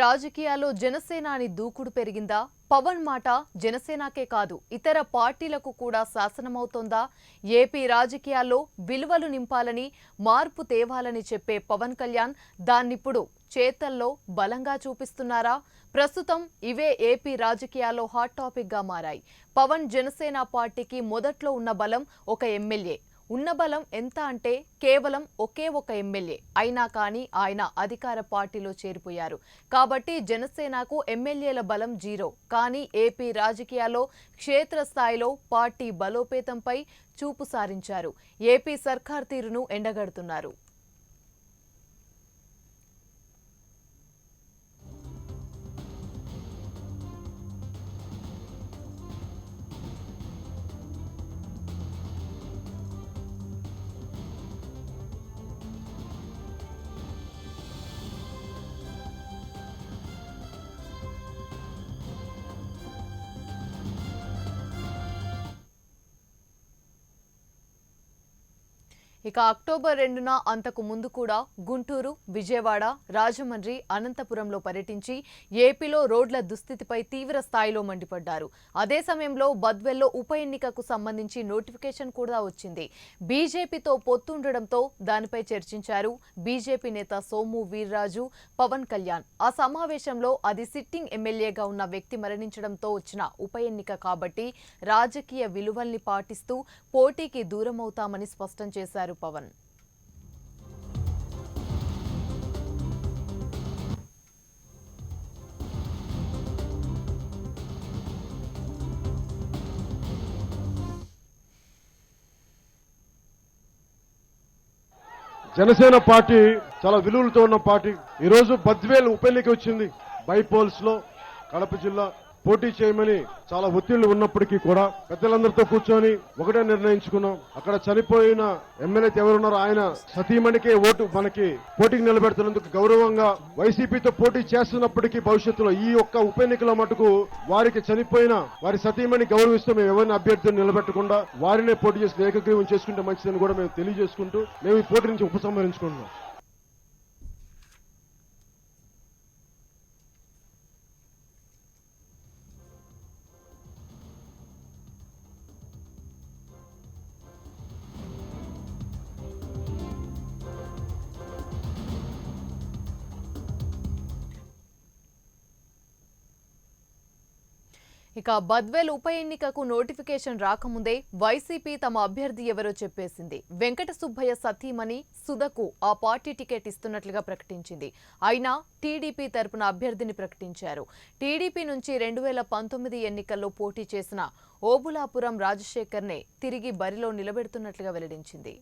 రాజకీయాల్లో జనసేనాని దూకుడు పెరిగిందా? పవన్ మాట జనసేనకే కాదు ఇతర పార్టీలకు కూడా శాసనమవుతోందా? ఏపీ రాజకీయాల్లో విలువలు నింపాలని, మార్పు తేవాలని చెప్పే పవన్ కళ్యాణ్ దాన్నిప్పుడు చేతల్లో బలంగా చూపిస్తున్నారా? ప్రస్తుతం ఇవే ఏపీ రాజకీయాల్లో హాట్ టాపిక్ గా మారాయి. పవన్ జనసేన పార్టీకి మొదట్లో ఉన్న బలం ఒక ఎమ్మెల్యే. ఉన్న బలం ఎంత అంటే కేవలం ఒకే ఒక ఎమ్మెల్యే అయినా కానీ ఆయన అధికార పార్టీలో చేరిపోయారు. కాబట్టి జనసేనకు ఎమ్మెల్యేల బలం జీరో. కానీ ఏపీ రాజకీయాల్లో క్షేత్రస్థాయిలో పార్టీ బలోపేతంపై చూపు సారించారు. ఏపీ సర్కార్ తీరును ఎండగడుతున్నారు. ఇక అక్టోబర్ 2న అంతకు ముందు కూడా గుంటూరు, విజయవాడ, రాజమండ్రి, అనంతపురంలో పర్యటించి ఏపీలో రోడ్ల దుస్థితిపై తీవ్ర స్థాయిలో మండిపడ్డారు. అదే సమయంలో బద్వేల్లో ఉప ఎన్నికకు సంబంధించి నోటిఫికేషన్ కూడా వచ్చింది. బీజేపీతో పొత్తుండడంతో దానిపై చర్చించారు బీజేపీ నేత సోము వీర్రాజు, పవన్ కళ్యాణ్. ఆ సమావేశంలో అది సిట్టింగ్ ఎమ్మెల్యేగా ఉన్న వ్యక్తి మరణించడంతో వచ్చిన ఉప ఎన్నిక కాబట్టి రాజకీయ విలువల్ని పాటిస్తూ పోటీకి దూరమవుతామని స్పష్టం చేశారు పవన్. జనసేన పార్టీ చాలా విలువలతో ఉన్న పార్టీ. ఈరోజు బద్వేల్ ఉప ఎన్నిక వచ్చింది. బైపోల్స్ లో కడప జిల్లా పోటీ చేయమని చాలా ఒత్తిళ్లు ఉన్నప్పటికీ కూడా పెద్దలందరితో కూర్చొని ఒకటే నిర్ణయించుకున్నాం. అక్కడ చనిపోయిన ఎమ్మెల్యే ఎవరున్నారో ఆయన సతీమణికే ఓటు మనకి పోటీకి నిలబెడుతున్నందుకు గౌరవంగా వైసీపీతో పోటీ చేస్తున్నప్పటికీ భవిష్యత్తులో ఈ ఒక్క ఉప ఎన్నికల మటుకు వారికి చనిపోయిన వారి సతీమణి గౌరవిస్తూ మేము ఎవరిని అభ్యర్థిని నిలబెట్టకుండా వారినే పోటీ చేసి ఏకగ్రీవం చేసుకుంటే మంచిదని కూడా మేము తెలియజేసుకుంటూ మేము ఈ పోటీ నుంచి ఉపసంహరించుకుంటున్నాం. ఇక బద్వేల్ ఉప ఎన్నికకు నోటిఫికేషన్ రాకముందే వైసీపీ తమ అభ్యర్థి ఎవరో చెప్పేసింది. వెంకట సుబ్బయ్య సతీమణి సుధకు ఆ పార్టీ టికెట్ ఇస్తున్నట్లుగా ప్రకటించింది. అయినా టీడీపీ తరపున అభ్యర్థిని ప్రకటించారు. టీడీపీ నుంచి 2019 ఎన్నికల్లో పోటీ చేసిన ఓబులాపురం రాజశేఖర్నే తిరిగి బరిలో నిలబెడుతున్నట్లుగా వెల్లడించింది.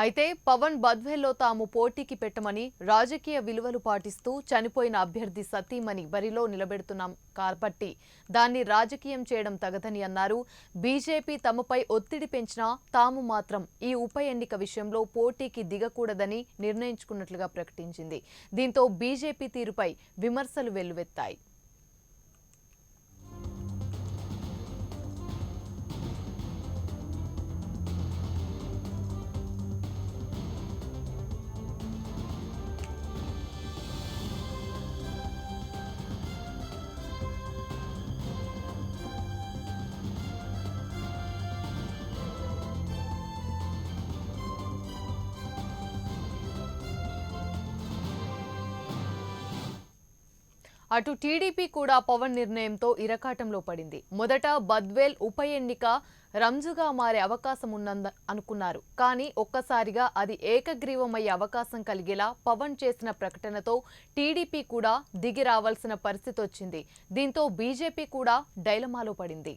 అయితే పవన్ బద్వేల్లో తాము పోటీకి పెట్టమని రాజకీయ విలువలు పాటిస్తూ చనిపోయిన అభ్యర్థి సతీమణి బరిలో నిలబెడుతున్నాం కాబట్టి దాన్ని రాజకీయం చేయడం తగదని అన్నారు. బీజేపీ తమపై ఒత్తిడి పెంచినా తాము మాత్రం ఈ ఉప ఎన్నిక విషయంలో పోటీకి దిగకూడదని నిర్ణయించుకున్నట్లుగా ప్రకటించింది. దీంతో బీజేపీ తీరుపై విమర్శలు వెల్లువెత్తాయి. అటు టీడీపీ కూడా పవన్ నిర్ణయంతో ఇరకాటంలో పడింది. మొదట బద్వేల్ ఉప ఎన్నిక రంజుగా మారే అవకాశం అనుకున్నారు. కానీ ఒక్కసారిగా అది ఏకగ్రీవమయ్యే అవకాశం కలిగేలా పవన్ చేసిన ప్రకటనతో టీడీపీ కూడా దిగి రావాల్సిన పరిస్థితి వచ్చింది. దీంతో బీజేపీ కూడా డైలమాలో పడింది.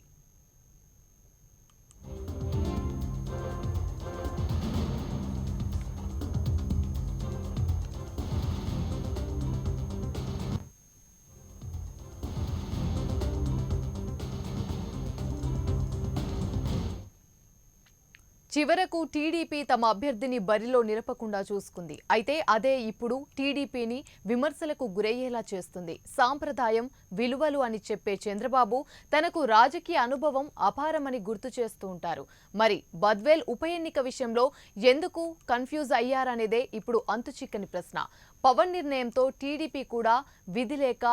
చివరకు టీడీపీ తమ అభ్యర్థిని బరిలో నిలపకుండా చూసుకుంది. అయితే అదే ఇప్పుడు టీడీపీని విమర్శలకు గురయ్యేలా చేస్తుంది. సాంప్రదాయం, విలువలు అని చెప్పే చంద్రబాబు తనకు రాజకీయ అనుభవం అపారమని గుర్తు చేస్తూ ఉంటారు. మరి బద్వేల్ ఉప ఎన్నిక విషయంలో ఎందుకు కన్ఫ్యూజ్ అయ్యారనేదే ఇప్పుడు అంతుచిక్కని ప్రశ్న. పవన్ నిర్ణయంతో టీడీపీ కూడా విధి లేక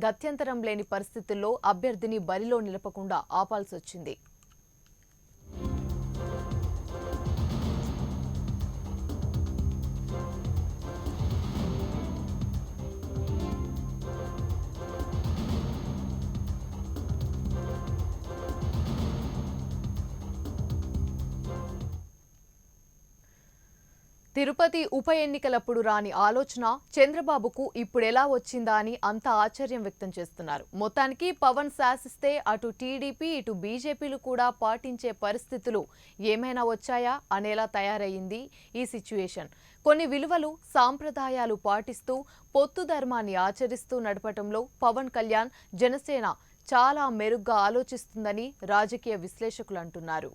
గత్యంతరం లేని పరిస్థితుల్లో అభ్యర్థిని బరిలో నిలపకుండా ఆపాల్సి వచ్చింది. తిరుపతి ఉప ఎన్నికలప్పుడు రాని ఆలోచన చంద్రబాబుకు ఇప్పుడెలా వచ్చిందా అని అంతా ఆశ్చర్యం వ్యక్తం చేస్తున్నారు. మొత్తానికి పవన్ శాసిస్తే అటు టీడీపీ ఇటు బీజేపీలు కూడా పాటించే పరిస్థితులు ఏమైనా వచ్చాయా అనేలా తయారయ్యింది ఈ సిచ్యుయేషన్. కొన్ని విలువలు, సాంప్రదాయాలు పాటిస్తూ పొత్తు ధర్మాన్ని ఆచరిస్తూ నడపటంలో పవన్ కళ్యాణ్, జనసేన చాలా మెరుగ్గా ఆలోచిస్తుందని రాజకీయ విశ్లేషకులు అంటున్నారు.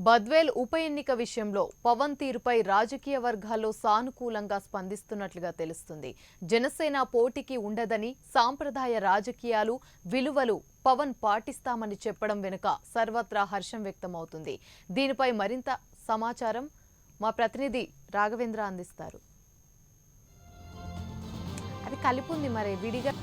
బద్వేల్ ఉప ఎన్నిక విషయంలో పవన్ తీరుపై రాజకీయ వర్గాల్లో సానుకూలంగా స్పందిస్తున్నట్లుగా తెలుస్తుంది. జనసేన పోటీకి ఉండదని, సాంప్రదాయ రాజకీయాలు, విలువలు పవన్ పాటిస్తామని చెప్పడం వెనుక సర్వత్రా హర్షం వ్యక్తమవుతుంది. దీనిపై మరింత సమాచారం మా ప్రతినిధి రాఘవేంద్ర అందిస్తారు. అది కలిపుంది మరి విడిగా.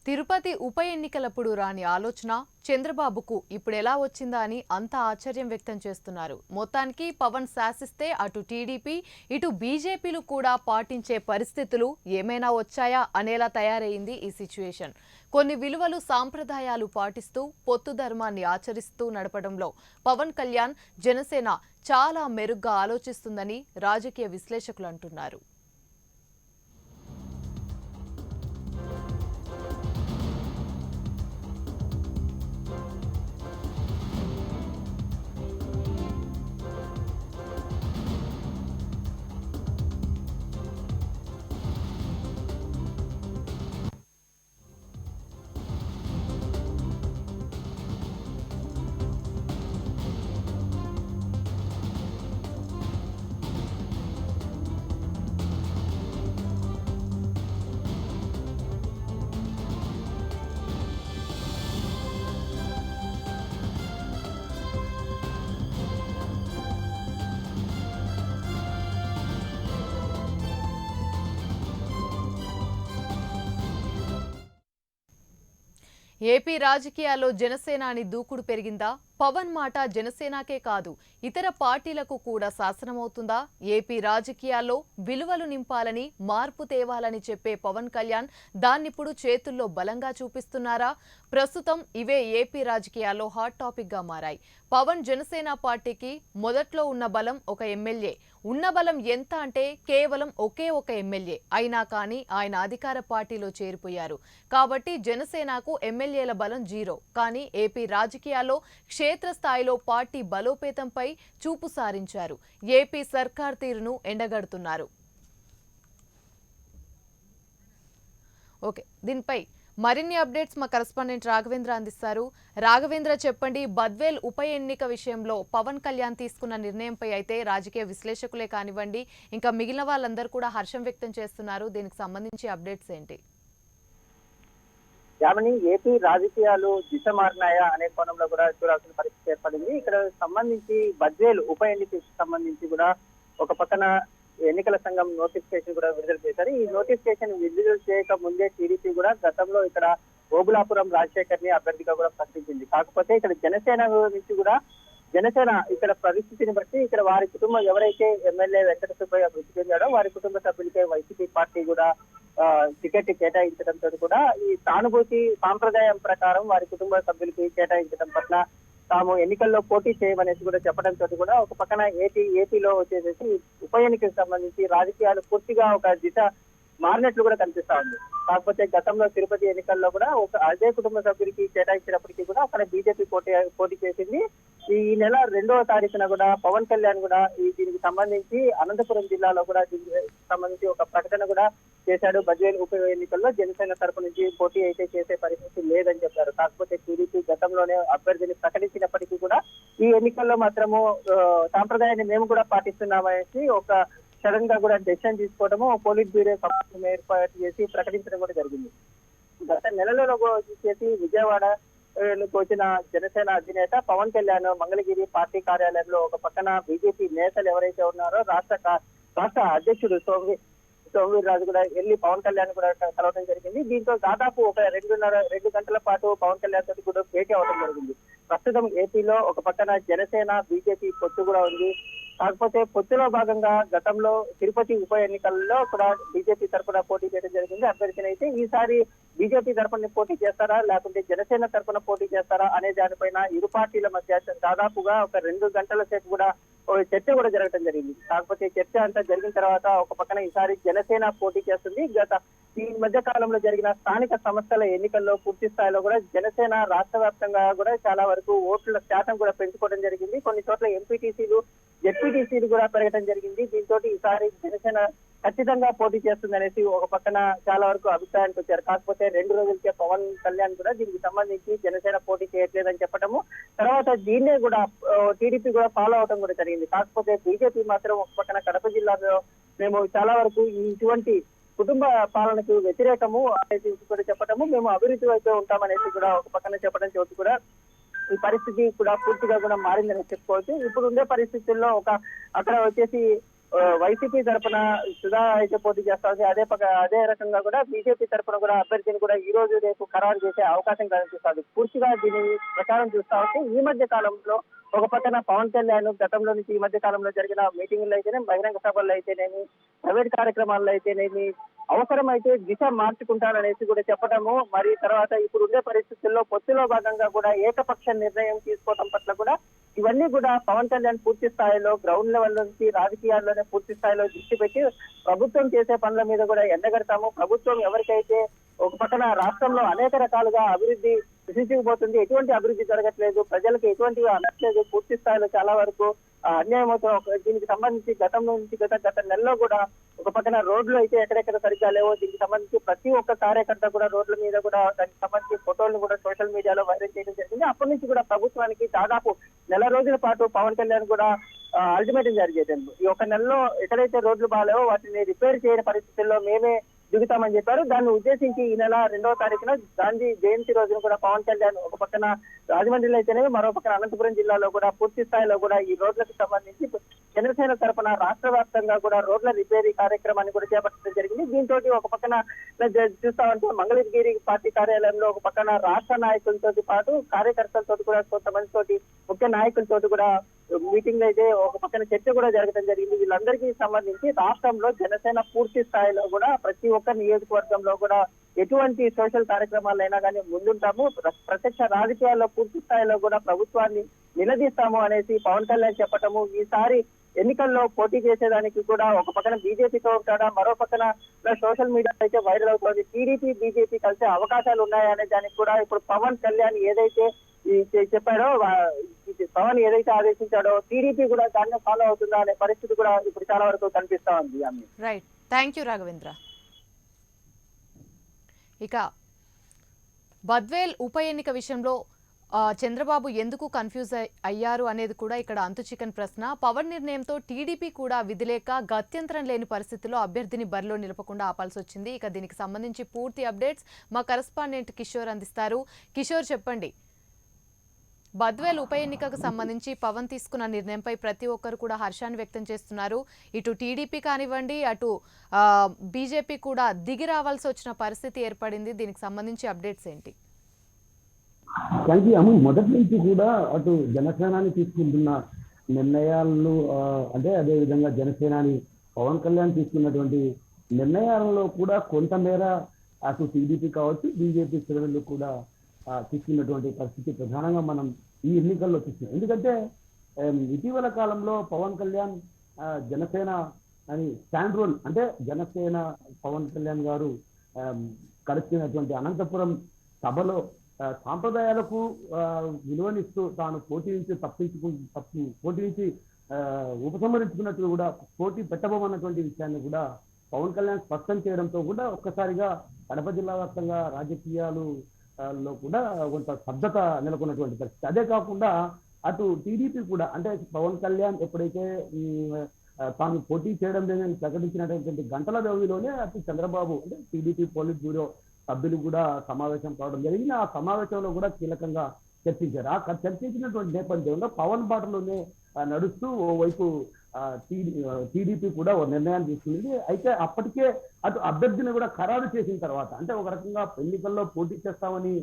తిరుపతి ఉప ఎన్నికలప్పుడు రాని ఆలోచన చంద్రబాబుకు ఇప్పుడెలా వచ్చిందా అని అంతా ఆశ్చర్యం వ్యక్తం చేస్తున్నారు. మొత్తానికి పవన్ శాసిస్తే అటు టీడీపీ ఇటు బీజేపీలు కూడా పాటించే పరిస్థితులు ఏమైనా వచ్చాయా అనేలా తయారైంది ఈ సిచ్యుయేషన్. కొన్ని విలువలు, సాంప్రదాయాలు పాటిస్తూ పొత్తు ధర్మాన్ని ఆచరిస్తూ నడపడంలో పవన్ కళ్యాణ్, జనసేన చాలా మెరుగ్గా ఆలోచిస్తుందని రాజకీయ విశ్లేషకులు అంటున్నారు. ఏపీ రాజకీయాల్లో జనసేనాని దూకుడు పెరిగిందా? పవన్ మాట జనసేనకే కాదు ఇతర పార్టీలకు కూడా శాసనమవుతుందా? ఏపీ రాజకీయాల్లో విలువలు నింపాలని, మార్పు తేవాలని చెప్పే పవన్ కళ్యాణ్ దాన్నిప్పుడు చేతుల్లో బలంగా చూపిస్తున్నారా? ప్రస్తుతం ఇవే ఏపీ రాజకీయాల్లో హాట్ టాపిక్ గా మారాయి. పవన్ జనసేన పార్టీకి మొదట్లో ఉన్న బలం ఒక ఎమ్మెల్యే. ఉన్న బలం ఎంత అంటే కేవలం ఒకే ఒక ఎమ్మెల్యే. అయినా కానీ ఆయన అధికార పార్టీలో చేరిపోయారు. కాబట్టి జనసేనకు ఎమ్మెల్యేల బలం జీరో. కానీ ఏపీ రాజకీయాల్లో క్షేత్రస్థాయిలో పార్టీ బలోపేతంపై చూపు సారించారు. ఏపీ సర్కార్ తీరును ఎండగడుతున్నారు. ఓకే, దీనిపై మరిన్ని అప్డేట్స్ మా కరెస్పాండెంట్ రాఘవేంద్ర అందిస్తారు. రాఘవేంద్ర, చెప్పండి, బద్వేల్ ఉప ఎన్నిక విషయంలో పవన్ కళ్యాణ్ తీసుకున్న నిర్ణయంపై అయితే రాజకీయ విశ్లేషకులే కానివ్వండి, ఇంకా మిగిలిన వాళ్ళందరూ కూడా హర్షం వ్యక్తం చేస్తున్నారు. దీనికి సంబంధించి అప్డేట్స్ ఏంటి? యామని ఏపీ రాజకీయాలు దిశ మారినాయా అనే కోణంలో కూడా చూడాల్సిన పరిస్థితి ఏర్పడింది. ఇక్కడ సంబంధించి బద్వేలు ఉప ఎన్నికకి సంబంధించి కూడా ఒక పక్కన ఎన్నికల సంఘం నోటిఫికేషన్ కూడా విడుదల చేశారు. ఈ నోటిఫికేషన్ విడుదల చేయక ముందే టీడీపీ కూడా గతంలో ఇక్కడ ఓబులాపురం రాజశేఖర్ ని అభ్యర్థిగా కూడా ప్రకటించింది. కాకపోతే ఇక్కడ జనసేన నుంచి కూడా జనసేన ఇక్కడ పరిస్థితిని బట్టి ఇక్కడ వారి కుటుంబం ఎవరైతే ఎమ్మెల్యే వెంకట సుబ్బయ్య మృతి చెందాడో వారి కుటుంబ సభ్యులకే వైసీపీ పార్టీ కూడా టికెట్ కేటాయించడంతో కూడా ఈ సానుభూతి సాంప్రదాయం ప్రకారం వారి కుటుంబ సభ్యులకి కేటాయించడం పట్ల తాము ఎన్నికల్లో పోటీ చేయమనేసి కూడా చెప్పడంతో కూడా ఒక పక్కన ఏపీలో వచ్చేసి ఉప ఎన్నికకు సంబంధించి రాజకీయాలు పూర్తిగా ఒక దిశ మారినట్లు కూడా కనిపిస్తా ఉంది. కాకపోతే గతంలో తిరుపతి ఎన్నికల్లో కూడా ఒక అదే కుటుంబ సభ్యుడికి కేటాయించినప్పటికీ కూడా అక్కడ బీజేపీ పోటీ చేసింది. ఈ నెల 2వ తారీఖున కూడా పవన్ కళ్యాణ్ కూడా దీనికి సంబంధించి అనంతపురం జిల్లాలో కూడా దీనికి సంబంధించి ఒక ప్రకటన కూడా చేశాడు. బద్వేలు ఉప ఎన్నికల్లో జనసేన తరపు నుంచి పోటీ అయితే చేసే పరిస్థితి లేదని చెప్పారు. కాకపోతే టీడీపీ గతంలోనే అభ్యర్థిని ప్రకటించినప్పటికీ కూడా ఈ ఎన్నికల్లో మాత్రము సాంప్రదాయాన్ని మేము కూడా పాటిస్తున్నామనేసి ఒక సడన్ గా కూడా డెసిషన్ తీసుకోవడము పోలిట్ బ్యూరో సమావేశం ఏర్పాటు చేసి ప్రకటించడం కూడా జరిగింది. గత నెలలో చేసి విజయవాడ వచ్చిన జనసేన అధినేత పవన్ కళ్యాణ్ మంగళగిరి పార్టీ కార్యాలయంలో ఒక పక్కన బీజేపీ నేతలు ఎవరైతే ఉన్నారో రాష్ట్ర అధ్యక్షుడు సోమవీర్ రాజు కూడా వెళ్లి పవన్ కళ్యాణ్ కూడా కలవడం జరిగింది. దీంతో దాదాపు ఒక 2 గంటల పాటు పవన్ కళ్యాణ్ తోటి కూడా భేటీ అవడం జరిగింది. ప్రస్తుతం ఏపీలో ఒక పక్కన జనసేన బీజేపీ పొత్తు కూడా ఉంది. కాకపోతే పొత్తులో భాగంగా గతంలో తిరుపతి ఉప ఎన్నికల్లో కూడా బీజేపీ తరఫున పోటీ చేయడం జరిగింది. అభ్యర్థిని అయితే ఈసారి బీజేపీ తరఫున పోటీ చేస్తారా లేకుంటే జనసేన తరఫున పోటీ చేస్తారా అనే దానిపైన ఇరు పార్టీల మధ్య దాదాపుగా ఒక 2 గంటల సేపు కూడా చర్చ కూడా జరగడం జరిగింది. కాకపోతే చర్చ అంతా జరిగిన తర్వాత ఒక పక్కన ఈసారి జనసేన పోటీ చేస్తుంది. ఈ మధ్య కాలంలో జరిగిన స్థానిక సంస్థల ఎన్నికల్లో పూర్తి స్థాయిలో కూడా జనసేన రాష్ట్ర వ్యాప్తంగా కూడా చాలా వరకు ఓట్ల శాతం కూడా పెంచుకోవడం జరిగింది. కొన్ని చోట్ల ఎంపీటీసీలు జెడ్పీటీసీలు కూడా పెరగడం జరిగింది. దీంతో ఈసారి జనసేన ఖచ్చితంగా పోటీ చేస్తుందనేసి ఒక పక్కన చాలా వరకు అభిప్రాయానికి వచ్చారు. కాకపోతే 2 రోజులకే పవన్ కళ్యాణ్ కూడా దీనికి సంబంధించి జనసేన పోటీ చేయట్లేదని చెప్పడము, తర్వాత దీన్నే కూడా టీడీపీ కూడా ఫాలో అవడం కూడా జరిగింది. కాకపోతే బీజేపీ మాత్రం ఒక పక్కన కడప జిల్లాలో మేము చాలా వరకు ఇటువంటి కుటుంబ పాలనకు వ్యతిరేకము అనేది కూడా చెప్పడము, మేము అభివృద్ధి వైపు ఉంటామనేసి కూడా ఒక పక్కన చెప్పడం చోటు కూడా ఈ పరిస్థితి కూడా పూర్తిగా కూడా మారిందని చెప్పుకోవచ్చు. ఇప్పుడు ఉండే పరిస్థితుల్లో అక్కడ వచ్చేసి వైసీపీ తరఫున సుధా అయితే పోటీ చేస్తుంది. అదే రకంగా కూడా బీజేపీ తరఫున కూడా అభ్యర్థిని కూడా ఈ రోజు రేపు ఖరారు చేసే అవకాశం కనిపిస్తుంది. పూర్తిగా దీని ప్రకారం చూస్తా ఉంటే ఈ మధ్య కాలంలో ఒక పక్కన పవన్ కళ్యాణ్ గతంలో నుంచి ఈ మధ్య కాలంలో జరిగిన మీటింగుల్లో అయితేనేమి, బహిరంగ సభల్లో అయితేనేమి, ప్రైవేట్ కార్యక్రమాల్లో అయితేనేమి అవసరమైతే దిశ మార్చుకుంటారనేసి కూడా చెప్పడము, మరి తర్వాత ఇప్పుడు ఉండే పరిస్థితుల్లో పొత్తులో భాగంగా కూడా ఏకపక్ష నిర్ణయం తీసుకోవడం పట్ల కూడా ఇవన్నీ కూడా పవన్ కళ్యాణ్ పూర్తి స్థాయిలో గ్రౌండ్ లెవెల్ నుంచి రాజకీయాల్లోనే పూర్తి స్థాయిలో దృష్టి పెట్టి ప్రభుత్వం చేసే పనుల మీద కూడా ఎండగడతాము. ప్రభుత్వం ఎవరికైతే ఒక పక్కన రాష్ట్రంలో అనేక రకాలుగా అభివృద్ధి విసిగిపోతుంది, ఎటువంటి అభివృద్ధి జరగట్లేదు, ప్రజలకు ఎటువంటి అనట్లేదు, పూర్తి స్థాయిలో చాలా వరకు అన్యాయం అవుతుంది. దీనికి సంబంధించి గతంలో నుంచి గత నెలలో కూడా ఒక పక్కన రోడ్లు అయితే ఎక్కడెక్కడ సరిగ్గా లేవో దీనికి సంబంధించి ప్రతి ఒక్క కార్యకర్త కూడా రోడ్ల మీద కూడా దానికి సంబంధించి ఫోటోలను కూడా సోషల్ మీడియాలో వైరల్ చేయడం జరిగింది. అప్పటి నుంచి కూడా ప్రభుత్వానికి దాదాపు 1 రోజుల పాటు పవన్ కళ్యాణ్ కూడా అల్టిమేటం జారీ చేయడం, ఈ 1 నెలలో ఎక్కడైతే రోడ్లు బాగాలేవో వాటిని రిపేర్ చేయని పరిస్థితుల్లో మేమే దిగుతామని చెప్పారు. దాన్ని ఉద్దేశించి ఈ నెల 2వ తారీఖున గాంధీ జయంతి రోజున కూడా పవన్ కళ్యాణ్ ఒక పక్కన రాజమండ్రిలో అయితేనే మరో పక్కన అనంతపురం జిల్లాలో కూడా పూర్తి స్థాయిలో కూడా ఈ రోడ్లకు సంబంధించి జనసేన తరపున రాష్ట్ర వ్యాప్తంగా కూడా రోడ్ల రిపేరీ కార్యక్రమాన్ని కూడా చేపట్టడం జరిగింది. దీంతో ఒక పక్కన చూస్తామంటే మంగళగిరి పార్టీ కార్యాలయంలో ఒక పక్కన రాష్ట్ర నాయకులతో పాటు కార్యకర్తలతో కూడా కొంతమందితోటి ముఖ్య నాయకులతో కూడా మీటింగ్ అయితే ఒక పక్కన చర్చ కూడా జరగడం జరిగింది. వీళ్ళందరికీ సంబంధించి రాష్ట్రంలో జనసేన పూర్తి స్థాయిలో కూడా ప్రతి ఒక్క నియోజకవర్గంలో కూడా ఎటువంటి సోషల్ కార్యక్రమాలైనా కానీ ముందుంటాము, ప్రత్యక్ష రాజకీయాల్లో పూర్తి స్థాయిలో కూడా ప్రభుత్వాన్ని నిలదీస్తాము అనేసి పవన్ కళ్యాణ్ చెప్పటము, ఈసారి ఎన్నికల్లో పోటీ చేసేదానికి కూడా ఒక పక్కన బీజేపీతో ఉంటాడా, మరో పక్కన సోషల్ మీడియా అయితే వైరల్ అవుతోంది, టీడీపీ బీజేపీ కలిసే అవకాశాలు ఉన్నాయనే దానికి కూడా ఇప్పుడు పవన్ కళ్యాణ్ ఏదైతే చెప్పాడో, పవన్ ఏదైతే ఆదేశించాడో టీడీపీ కూడా దాన్ని ఫాలో అవుతుందా అనే పరిస్థితి కూడా ఇప్పుడు చాలా వరకు కనిపిస్తా ఉంది. Right, thank you Raghavendra. ఇక బద్వేల్ ఉప ఎన్నిక విషయంలో చంద్రబాబు ఎందుకు కన్ఫ్యూజ్ అయ్యారు అనేది కూడా ఇక్కడ అంతు చికెన్ ప్రశ్న. పవన్ నిర్ణయంతో టీడీపీ కూడా విధిలేక గత్యంతరం లేని పరిస్థితుల్లో అభ్యర్థిని బరిలో నిలపకుండా ఆపాల్సి వచ్చింది. ఇక దీనికి సంబంధించి పూర్తి అప్డేట్స్ మా కరెస్పాండెంట్ కిషోర్ అందిస్తారు. కిషోర్, చెప్పండి. బద్వేల్ ఉప ఎన్నికకు సంబంధించి పవన్ తీసుకున్న నిర్ణయంపై ప్రతి ఒక్కరు కూడా హర్షాన్ని వ్యక్తం చేస్తున్నారు. ఇటు టీడీపీ కానివ్వండి, అటు బీజేపీ కూడా దిగి రావాల్సి వచ్చిన పరిస్థితి ఏర్పడింది. దీనికి సంబంధించి అప్డేట్స్ ఏంటి? మొదటి నుంచి కూడా అటు జనసేనాని తీసుకుంటున్న నిర్ణయాలను అంటే అదేవిధంగా జనసేనాని పవన్ కళ్యాణ్ తీసుకున్నటువంటి నిర్ణయాలలో కూడా కొంతమేర అటు టీడీపీ కావచ్చు, బీజేపీ శ్రేణులు కూడా తీసుకున్నటువంటి పరిస్థితి ప్రధానంగా మనం ఈ ఎన్నికల్లో చూస్తున్నాం. ఎందుకంటే ఇటీవల కాలంలో పవన్ కళ్యాణ్ జనసేన అని స్టాండ్ రోల్, అంటే జనసేన పవన్ కళ్యాణ్ గారు కలిసినటువంటి అనంతపురం సభలో సాంప్రదాయాలకు విలువనిస్తూ తాను పోటీ నుంచి పోటీ నుంచి ఉపసంహరించుకున్నట్లు కూడా పోటీ పెట్టబోమన్నటువంటి విషయాన్ని కూడా పవన్ కళ్యాణ్ స్పష్టం చేయడంతో కూడా ఒక్కసారిగా కడప జిల్లా వ్యాప్తంగా రాజకీయాలు లో కూడా కొంత స్తబ్దత నెలకొన్నటువంటి పరిస్థితి. అదే కాకుండా అటు టీడీపీ కూడా, అంటే పవన్ కళ్యాణ్ ఎప్పుడైతే తాను పోటీ చేయడం లేదని ప్రకటించినటువంటి గంటల వ్యవధిలోనే అటు చంద్రబాబు, అంటే టీడీపీ పోలిట్ బ్యూరో సభ్యులు కూడా సమావేశం కావడం జరిగింది. ఆ సమావేశంలో కూడా కీలకంగా చర్చించారు. ఆ చర్చించినటువంటి నేపథ్యంలో పవన్ బాటలోనే నడుస్తూ ఓవైపు టీడీపీ కూడా ఓ నిర్ణయాన్ని తీసుకుంది. అయితే అప్పటికే అటు అభ్యర్థిని కూడా ఖరారు చేసిన తర్వాత, అంటే ఒక రకంగా ఎన్నికల్లో పోటీ చేస్తామని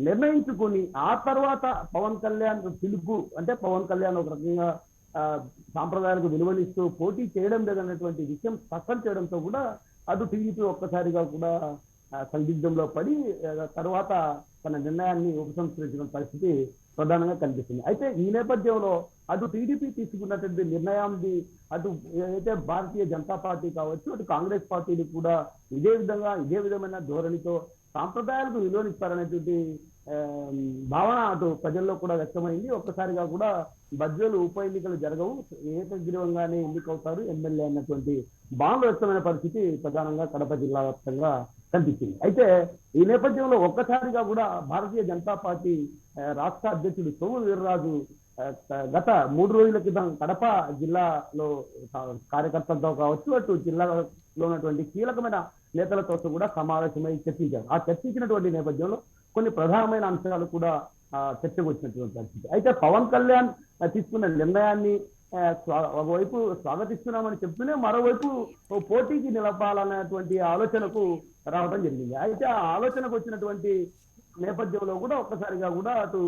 నిర్ణయించుకొని ఆ తర్వాత పవన్ కళ్యాణ్ పిలుపు, అంటే పవన్ కళ్యాణ్ ఒక రకంగా సాంప్రదాయాలకు విలువనిస్తూ పోటీ చేయడం లేదన్నటువంటి విషయం స్పష్టం చేయడంతో కూడా అటు టీడీపీ ఒక్కసారిగా కూడా సందిగ్ధంలో పడి తర్వాత తన నిర్ణయాన్ని ఉపసంహరించిన పరిస్థితి ప్రధానంగా కనిపిస్తుంది. అయితే ఈ నేపథ్యంలో అటు టీడీపీ తీసుకున్నటువంటి నిర్ణయాన్ని అటు ఏదైతే భారతీయ జనతా పార్టీ కావచ్చు, అటు కాంగ్రెస్ పార్టీలు కూడా ఇదే విధమైన ధోరణితో సాంప్రదాయాలకు విలువనిస్తారనేటువంటి భావన అటు ప్రజల్లో కూడా వ్యక్తమైంది. ఒక్కసారిగా కూడా బద్వేలు ఉప ఎన్నికలు జరగవు, ఏకగ్రీవంగానే ఎన్నికవుతారు ఎమ్మెల్యే అన్నటువంటి భావన వ్యక్తమైన పరిస్థితి ప్రధానంగా కడప జిల్లా వ్యాప్తంగా కనిపించింది. అయితే ఈ నేపథ్యంలో ఒక్కసారిగా కూడా భారతీయ జనతా పార్టీ రాష్ట్ర అధ్యక్షుడు సోము వీర్రాజు గత 3 రోజుల క్రితం కడప జిల్లాలో కార్యకర్తలతో కావచ్చు, అటు జిల్లాలో ఉన్నటువంటి కీలకమైన నేతలతో కూడా సమావేశమై చర్చించారు. ఆ చర్చించినటువంటి నేపథ్యంలో కొన్ని ప్రధానమైన అంశాలు కూడా చర్చకు వచ్చినటువంటి పరిస్థితి. అయితే పవన్ కళ్యాణ్ తీసుకున్న నిర్ణయాన్ని ఒకవైపు స్వాగతిస్తున్నామని చెప్తూనే మరోవైపు పోటీకి నిలపాలన్నటువంటి ఆలోచనకు రావడం జరిగింది. అయితే ఆ ఆలోచనకు వచ్చినటువంటి నేపథ్యంలో కూడా ఒక్కసారిగా కూడా అటు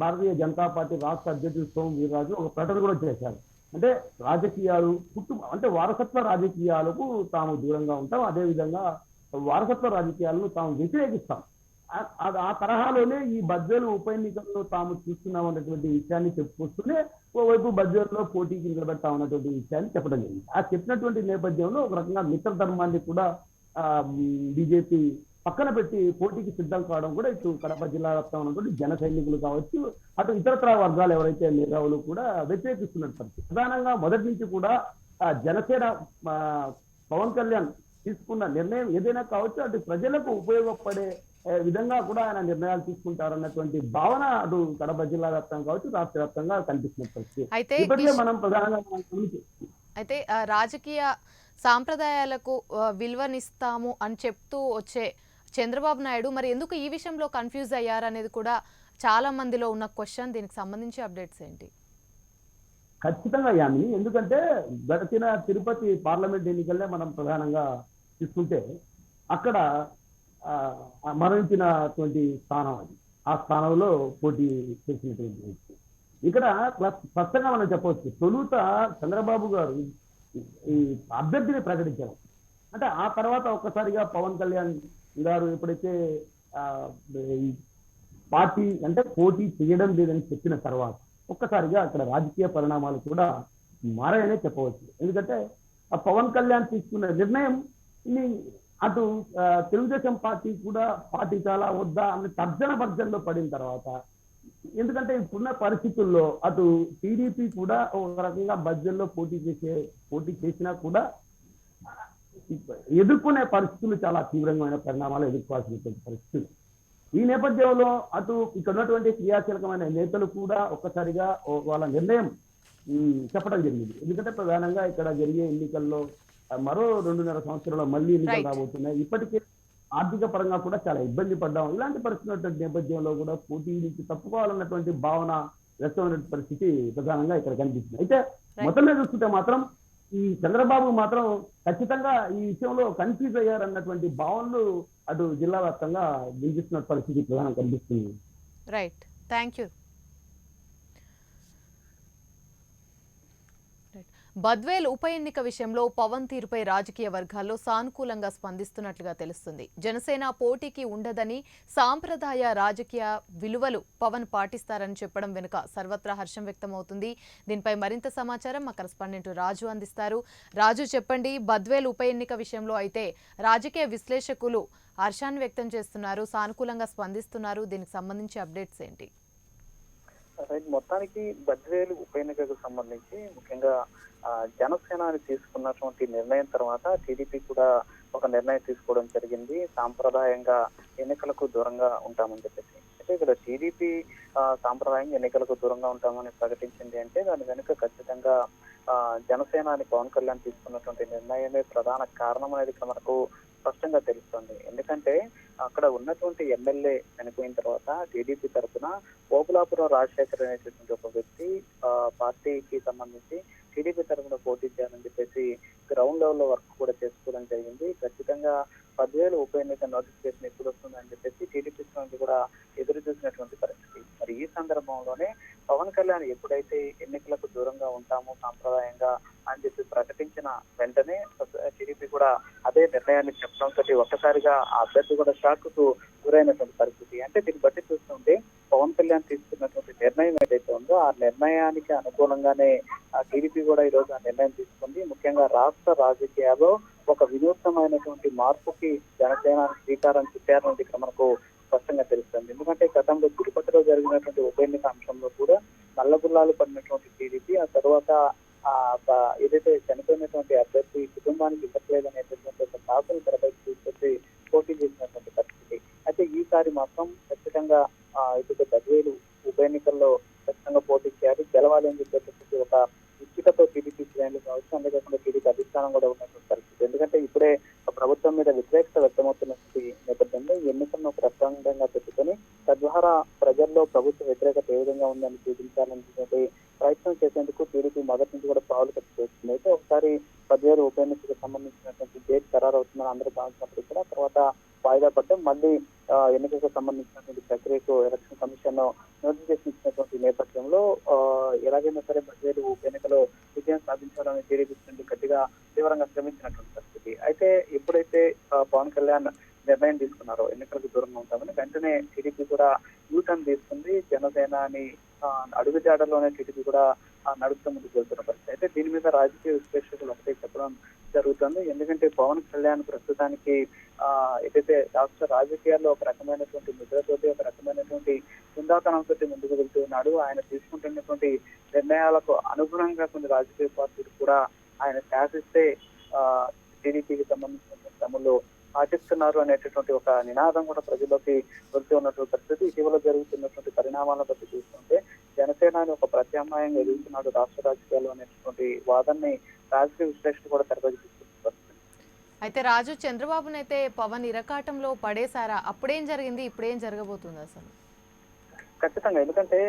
భారతీయ జనతా పార్టీ రాష్ట్ర అధ్యక్షుడు సోము వీర్రాజు ఒక ప్రకటన కూడా చేశారు. అంటే రాజకీయాలు అంటే వారసత్వ రాజకీయాలకు తాము దూరంగా ఉంటాం, అదేవిధంగా వారసత్వ రాజకీయాలను తాము వ్యతిరేకిస్తాం. ఆ తరహాలోనే ఈ బద్వేలు ఉప ఎన్నికల్లో తాము చూస్తున్నాం అన్నటువంటి విషయాన్ని చెప్పుకొస్తూనే ఓవైపు బద్వేలులో పోటీకి నిలబెడతా ఉన్నటువంటి విషయాన్ని చెప్పడం జరిగింది. ఆ చెప్పినటువంటి నేపథ్యంలో ఒక రకంగా మిత్రధర్మాన్ని కూడా బీజేపీ పక్కన పెట్టి పోటీకి సిద్ధం కావడం కూడా ఇటు కడప జిల్లా వ్యాప్తంగా ఉన్నటువంటి జన సైనికులు కావచ్చు, అటు ఇతరత్ర వర్గాలు ఎవరైతే మేధావులు కూడా వ్యతిరేకిస్తున్నట్టు పరిస్థితి. ప్రధానంగా మొదటి నుంచి కూడా జనసేన పవన్ కళ్యాణ్ తీసుకున్న నిర్ణయం ఏదైనా కావచ్చు అటు ప్రజలకు ఉపయోగపడే విధంగా కూడా ఆయన నిర్ణయాలు తీసుకుంటారన్నటువంటి భావన అటు కడప జిల్లా వ్యాప్తంగా కావచ్చు, రాష్ట్ర వ్యాప్తంగా కనిపిస్తున్న పరిస్థితి. ఇప్పటికే మనం ప్రధానంగా అయితే రాజకీయ సాంప్రదాయాలకు విలువనిస్తాము అని చెప్తూ వచ్చే చంద్రబాబు నాయుడు మరి ఎందుకు ఈ విషయంలో కన్ఫ్యూజ్ అయ్యారనేది కూడా చాలా మందిలో ఉన్న క్వశ్చన్. దీనికి సంబంధించి అప్డేట్స్ ఏంటి? ఖచ్చితంగా యామిని, ఎందుకంటే గడిచిన తిరుపతి పార్లమెంట్ ఎన్నికల్లో మనం ప్రధానంగా తీసుకుంటే అక్కడ మరణించినటువంటి స్థానం అది. ఆ స్థానంలో పోటీ చేసినటువంటి వ్యక్తి. ఇక్కడ స్పష్టంగా మనం చెప్పవచ్చు, తొలుత చంద్రబాబు గారు ఈ అభ్యర్థిని ప్రకటించారు. అంటే ఆ తర్వాత ఒక్కసారిగా పవన్ కళ్యాణ్ గారు ఎప్పుడైతే ఈ పార్టీ అంటే పోటీ చేయడం లేదని చెప్పిన తర్వాత ఒక్కసారిగా అక్కడ రాజకీయ పరిణామాలు కూడా మారాయనే చెప్పవచ్చు. ఎందుకంటే ఆ పవన్ కళ్యాణ్ తీసుకున్న నిర్ణయం అటు తెలుగుదేశం పార్టీ కూడా పార్టీ చాలా వద్దా అనే తర్జన భర్జనలో పడిన తర్వాత, ఎందుకంటే ఇప్పుడున్న పరిస్థితుల్లో అటు టీడీపీ కూడా ఒక రకంగా బడ్జెట్లో పోటీ చేసినా కూడా ఎదుర్కొనే పరిస్థితులు చాలా తీవ్రమైన పరిణామాలు ఎదుర్కోవాల్సినటువంటి పరిస్థితులు. ఈ నేపథ్యంలో అటు ఇక్కడ ఉన్నటువంటి క్రియాశీలకమైన నేతలు కూడా ఒక్కసారిగా వాళ్ళ నిర్ణయం చెప్పడం జరిగింది. ఎందుకంటే ప్రధానంగా ఇక్కడ జరిగే ఎన్నికల్లో మరో 2.5 సంవత్సరాల్లో మళ్ళీ ఎన్నికలు రాబోతున్నాయి. ఇప్పటికే ఆర్థిక పరంగా కూడా చాలా ఇబ్బంది పడ్డాం. ఇలాంటి పరిస్థితి నేపథ్యంలో కూడా పోటీ నుంచి తప్పుకోవాలన్నటువంటి భావన వ్యక్తమైన పరిస్థితి ప్రధానంగా ఇక్కడ కనిపిస్తుంది. అయితే మొత్తం మీద చూస్తుంటే మాత్రం ఈ చంద్రబాబు మాత్రం ఖచ్చితంగా ఈ విషయంలో కన్ఫ్యూజ్ అయ్యారన్నటువంటి భావనలు అటు జిల్లా వ్యాప్తంగా వినిపిస్తున్న పరిస్థితి ప్రధానంగా కనిపిస్తుంది. Right, thank you. బద్వేల్ ఉప ఎన్నిక విషయంలో పవన్ తీరుపై రాజకీయ వర్గాల్లో సానుకూలంగా స్పందిస్తున్నట్లుగా తెలుస్తుంది. జనసేన పోటీకి ఉండదని, సాంప్రదాయ రాజకీయ విలువలు పవన్ పాటిస్తారని చెప్పడం వెనుక సర్వత్రా హర్షం వ్యక్తమవుతుంది. దీనిపై మరింత సమాచారం మా కరెస్పాండెంట్ రాజు అందిస్తారు. రాజు, చెప్పండి, బద్వేల్ ఉప ఎన్నిక విషయంలో అయితే రాజకీయ విశ్లేషకులు హర్షాన్ని వ్యక్తం చేస్తున్నారు, సానుకూలంగా స్పందిస్తున్నారు. దీనికి సంబంధించి అప్డేట్స్ ఏంటి? మొత్తానికి బద్వేలు ఉప ఎన్నికకు సంబంధించి ముఖ్యంగా జనసేనాని తీసుకున్నటువంటి నిర్ణయం తర్వాత టీడీపీ కూడా ఒక నిర్ణయం తీసుకోవడం జరిగింది. సాంప్రదాయంగా ఎన్నికలకు దూరంగా ఉంటామని చెప్పేసి. అయితే ఇక్కడ టీడీపీ సాంప్రదాయంగా ఎన్నికలకు దూరంగా ఉంటామని ప్రకటించింది అంటే దాని వెనుక ఖచ్చితంగా జనసేనాని పవన్ కళ్యాణ్ తీసుకున్నటువంటి నిర్ణయమే ప్రధాన కారణం అనేది మనకు స్పష్టంగా తెలుస్తుంది. ఎందుకంటే అక్కడ ఉన్నటువంటి ఎమ్మెల్యే చనిపోయిన తర్వాత టీడీపీ తరఫున పోపులాపురం రాజశేఖర్ అనేటువంటి ఒక వ్యక్తి పార్టీకి సంబంధించి టీడీపీ తరఫున పోటీ చేయాలని చెప్పేసి గ్రౌండ్ లెవెల్లో వర్క్ కూడా చేసుకోవడం జరిగింది. ఖచ్చితంగా 10,000 ఉప ఎన్నిక నోటిఫికేషన్ ఎప్పుడు వస్తుందని చెప్పేసి టీడీపీ నుంచి కూడా ఎదురు చూసినటువంటి పరిస్థితి. మరి ఈ సందర్భంలోనే పవన్ కళ్యాణ్ ఎప్పుడైతే ఎన్నికలకు దూరంగా ఉంటాము సాంప్రదాయంగా అని చెప్పి ప్రకటించిన వెంటనే టీడీపీ కూడా అదే నిర్ణయాన్ని చెప్పడంతో ఒక్కసారిగా ఆ అభ్యర్థి కూడా షాక్ కు గురైనటువంటి పరిస్థితి. అంటే దీన్ని బట్టి చూస్తుంటే పవన్ కళ్యాణ్ తీసుకున్నటువంటి నిర్ణయం ఏదైతే ఉందో ఆ నిర్ణయానికి అనుగుణంగానే టీడీపీ కూడా ఈ రోజు ఆ నిర్ణయం తీసుకుంది. ముఖ్యంగా రాష్ట్ర రాజకీయాల్లో ఒక వినూత్నమైనటువంటి మార్పుకి జనసేన శ్రీకారం చుట్టారనేది ఇక్కడ మనకు స్పష్టంగా తెలుస్తుంది. ఎందుకంటే గతంలో తిరుపతిలో జరిగినటువంటి ఉప ఎన్నిక అంశంలో కూడా నల్లగుల్లాలు పడినటువంటి టీడీపీ ఆ తర్వాత ఏదైతే చనిపోయినటువంటి అభ్యర్థి కుటుంబానికి ఇవ్వట్లేదనేటటువంటి ఒక సాకును తెరపైకి తీసుకొచ్చి పోటీ చేసినటువంటి పరిస్థితి. అయితే ఈసారి మాత్రం ఖచ్చితంగా ఏదైతే 10,000 ఉప ఎన్నికల్లో ఖచ్చితంగా పోటీ చేయాలి, గెలవాలి అని చెప్పేసి ఒక ఇచ్చికతో టీడీపీ శ్రేణులు కావచ్చు, అంతేకాకుండా టీడీపీ అధిష్టానం కూడా ఉన్నటువంటి పరిస్థితి. ఎందుకంటే ఇప్పుడే ప్రభుత్వం మీద వ్యతిరేకత వ్యక్తమవుతున్నటువంటి నేపథ్యంలో ఈ ఎన్నికలను ప్రసంగంగా పెట్టుకొని తద్వారా ప్రజల్లో ప్రభుత్వ వ్యతిరేకత ఏ విధంగా ఉందని చూపించాలనేటువంటి ప్రయత్నం చేసేందుకు టీడీపీ మొదటి నుంచి కూడా పావులు కట్టుకొస్తుంది. అయితే ఒకసారి 10,000 ఉప ఎన్నికకు సంబంధించినటువంటి డేట్ ఖరారు అవుతుందని అందరూ భావించినప్పుడు కూడా తర్వాత వాయిదా పడ్డం, మళ్ళీ ఎన్నికలకు సంబంధించినటువంటి ప్రక్రియకు ఎలక్షన్ కమిషన్ నోటిఫికేషన్ ఇచ్చినటువంటి నేపథ్యంలో ఎలాగైనా సరే 10,000 ఉప ఎన్నికలో విజయం సాధించాలని టీడీపీ నుండి గట్టిగా తీవ్రంగా శ్రమించినటువంటి పరిస్థితి. అయితే ఎప్పుడైతే పవన్ కళ్యాణ్ నిర్ణయం తీసుకున్నారో ఎన్నికలకు దూరంగా ఉంటామని, వెంటనే టీడీపీ కూడా యూటర్న్ తీసుకుంది. జనసేనాని అడుగుజాడలోనే టీడీపీ కూడా నడుస్తూ ముందుకు వెళ్తున్న పరిస్థితి. అయితే దీని మీద రాజకీయ విశ్లేషకులు ఒకటే చెప్పడం జరుగుతుంది. ఎందుకంటే పవన్ కళ్యాణ్ ప్రస్తుతానికి ఏదైతే రాష్ట్ర రాజకీయాల్లో ఒక రకమైనటువంటి ముద్రతోటి ఒక రకమైనటువంటి హుందాతనంతో ముందుకు వెళ్తూ ఉన్నాడు. ఆయన తీసుకుంటున్నటువంటి నిర్ణయాలకు అనుగుణంగా కొన్ని రాజకీయ పార్టీలు కూడా ఆయన శాసిస్తే టీడీపీకి సంబంధించినటువంటి తమలో పాటిస్తున్నారు అనేటటువంటి ఒక నినాదం కూడా ప్రజల్లోకి వెళ్తూ ఉన్నటువంటి పరిస్థితి. ఇటీవల జరుగుతున్నటువంటి పరిణామాలను బట్టి చూస్తుంటే జనసేనాని ఒక ప్రత్యామ్నాయంగా ఎదుగుతున్నాడు రాష్ట్ర రాజకీయాలు అనేటటువంటి వాదనని రాజకీయ విశ్లేషణ కూడా తెరపైకి తీసుకుంటున్నారు. అయితే రాజు, చంద్రబాబునైతే పవన్ ఇరకాటంలో పడేశారా? అప్పుడేం జరిగింది, ఇప్పుడేం జరగబోతుంది అసలు? ఖచ్చితంగా. ఎందుకంటే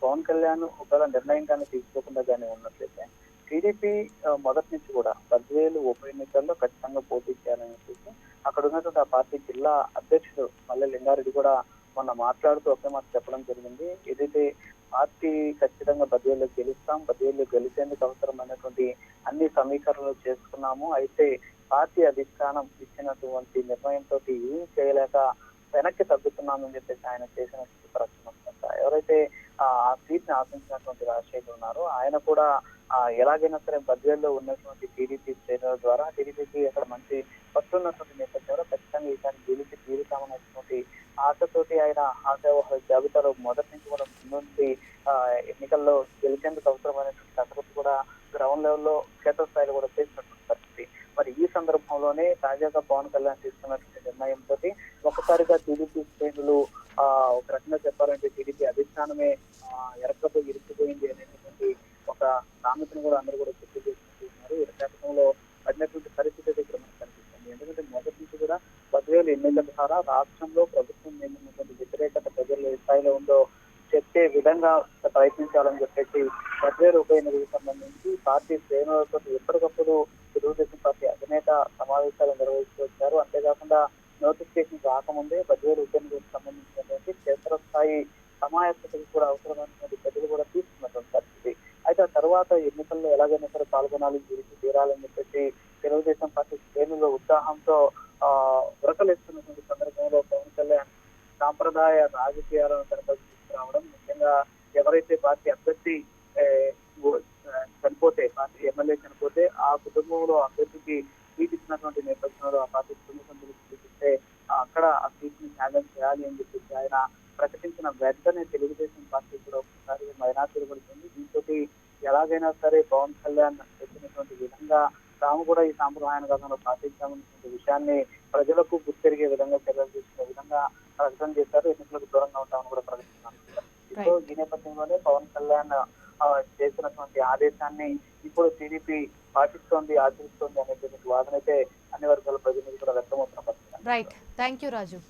పవన్ కళ్యాణ్ ఒకవేళ నిర్ణయం కానీ తీసుకోకుండా కానీ ఉన్నట్లయితే టీడీపీ మొదటి నుంచి కూడా బద్వేలు ఉప ఎన్నికల్లో ఖచ్చితంగా పోటీ చేయాలని చెప్పేసి అక్కడ ఉన్నటువంటి ఆ పార్టీ జిల్లా అధ్యక్షుడు మల్లె లింగారెడ్డి కూడా మొన్న మాట్లాడుతూ ఒకే మాట చెప్పడం జరిగింది. ఏదైతే పార్టీ ఖచ్చితంగా బద్వేల్లో గెలుస్తాం, బద్వేల్లో గెలిచేందుకు అవసరమైనటువంటి అన్ని సమీకరణలు చేసుకున్నాము. అయితే పార్టీ అధిష్టానం ఇచ్చినటువంటి నిర్ణయంతో ఏం చేయలేక వెనక్కి తగ్గుతున్నామని చెప్పేసి ఆయన చేసిన ప్రశ్న. ఎవరైతే ఆ సీట్ ని ఆశించినటువంటి రాజశేఖర్ ఉన్నారో ఆయన కూడా ఎలాగైనా సరే బద్వేల్లో ఉన్నటువంటి టీడీపీ శ్రేణుల ద్వారా టీడీపీకి అక్కడ మంచి పట్టున్నటువంటి నేపథ్యంలో ఖచ్చితంగా ఈసారి గెలిచి తీరుతామన్నటువంటి ఆశతోటి ఆయన ఆశావహ జాబితాలో మొదటి నుంచి కూడా ముందుండి ఎన్నికల్లో గెలిచేందుకు అవసరమైనటువంటి కసరత్తు కూడా గ్రౌండ్ లెవెల్లో క్షేత్రస్థాయిలో కూడా చేసినటువంటి పరిస్థితి. మరి ఈ సందర్భంలోనే తాజాగా పవన్ కళ్యాణ్ తీసుకున్నటువంటి నిర్ణయంతో ఒక్కసారిగా టీడీపీ శ్రేణులు ఒక రకంగా చెప్పాలంటే టీడీపీ అధిష్టానమే ఎరకపోయి ఇరుక్కుపోయింది అనేటువంటి ఒక సామెతను కూడా అందరూ కూడా గుర్తు చేసుకుంటున్నారు. ఇరకాటంలో పడినటువంటి పరిస్థితి ఇక్కడ మనకు కనిపిస్తుంది. ఎందుకంటే మొదటి నుంచి కూడా బద్వేలు ఎన్నికల ద్వారా రాష్ట్రంలో ప్రభుత్వం ఉన్నటువంటి వ్యతిరేకత ప్రజల్లో ఏ స్థాయిలో ఉందో చెప్పే విధంగా ప్రయత్నించాలని చెప్పేసి బద్వేలు ఉప ఎన్నికలకు సంబంధించి పార్టీ శ్రేణులతో ఎప్పటికప్పుడు తెలుగుదేశం పార్టీ అధినేత సమావేశాలు నిర్వహిస్తూ వచ్చారు. అంతేకాకుండా నోటిఫికేషన్ రాకముందే బద్వేలు ఉప ఎన్నికలకు సంబంధించినటువంటి క్షేత్రస్థాయి సమాయత్తకు కూడా అవసరమైనటువంటి చర్యలు కూడా తీసుకున్నటువంటి పరిస్థితి. అయితే ఆ తర్వాత ఎన్నికల్లో ఎలాగైనా సరే పాల్గొనాలి, గెలిచి తీరాలని చెప్పేసి తెలుగుదేశం పార్టీ శ్రేణుల ఉత్సాహంతో ఉరకలేస్తున్నటువంటి సందర్భంలో పవన్ కళ్యాణ్ సాంప్రదాయ రాజకీయాలను తెరపైకి తీసుకురావడం, ముఖ్యంగా ఎవరైతే పార్టీ అభ్యర్థి చనిపోతే, పార్టీ ఎమ్మెల్యే చనిపోతే ఆ కుటుంబంలో అభ్యర్థికి సీట్ ఇచ్చినటువంటి నేపథ్యంలో ఆ పార్టీ కుటుంబ సభ్యులకు సీట్ అక్కడ ఆ సీట్ ని త్యాగం చేయాలి అని చెప్పేసి ఆయన ప్రకటించిన వెంటనే తెలుగుదేశం పార్టీ కూడా ఒకసారి మైనార్టీలు పడుతుంది. దీంతో ఎలాగైనా సరే పవన్ కళ్యాణ్ చెప్పినటువంటి విధంగా తాము కూడా ఈ సాంప్రదాయానుగతంలో పాటించామనేటువంటి విషయాన్ని ప్రజలకు గుర్తెరిగే విధంగా చర్యలు తీసుకునే విధంగా ప్రకటన చేశారు. ఎన్నికలకు దూరంగా ఉంటామని కూడా ప్రకటిస్తున్నారు. సో ఈ నేపథ్యంలోనే పవన్ కళ్యాణ్ చేసినటువంటి ఆదేశాన్ని ఇప్పుడు టీడీపీ పాటిస్తోంది, ఆచరిస్తోంది అనేటువంటి వాదన అయితే అన్ని వర్గాల ప్రజలకు కూడా వ్యక్తమవుతున్న పరిస్థితి. Right, thank you Raju.